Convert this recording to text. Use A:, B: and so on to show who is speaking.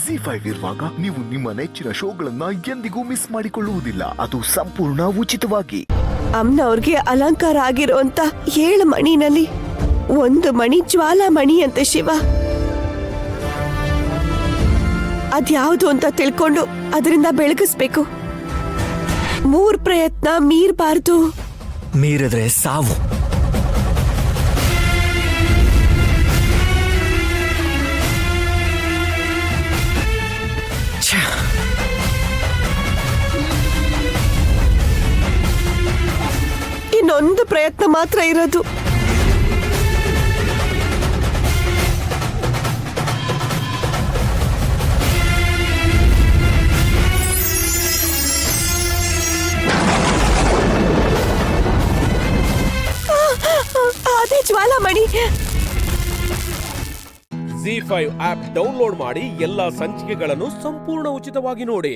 A: ZEE5 ಇರುವಾಗ ನೀವು ನಿಮ್ಮ ನೆಚ್ಚಿನ ಶೋಗಳನ್ನ ಎಂದಿಗೂ ಮಿಸ್ ಮಾಡಿಕೊಳ್ಳುವುದಿಲ್ಲ. ಅದು ಸಂಪೂರ್ಣ ಉಚಿತವಾಗಿ.
B: ಅಮ್ಮನವ್ರಿಗೆ ಅಲಂಕಾರ ಆಗಿರೋಂತ 7 ಮಣಿನಲ್ಲಿ 1 ಮಣಿ ಜ್ವಾಲಾಮಣಿ ಅಂತೆ ಶಿವ. ಅದ್ಯಾವುದು ಅಂತ ತಿಳ್ಕೊಂಡು ಅದರಿಂದ ಬೆಳಗಿಸ್ಬೇಕು. 3 ಪ್ರಯತ್ನ ಮೀರಬಾರ್ದು.
C: ಮೀರಿದ್ರೆ ಸಾವು.
B: ಇನ್ನೊಂದು ಪ್ರಯತ್ನ ಮಾತ್ರ ಇರೋದು. ಅದೇ ಜ್ವಾಲಾಮಣಿ.
D: ZEE5 ಆಪ್ ಡೌನ್ಲೋಡ್ ಮಾಡಿ ಎಲ್ಲಾ ಸಂಚಿಕೆಗಳನ್ನು ಸಂಪೂರ್ಣ ಉಚಿತವಾಗಿ ನೋಡಿ.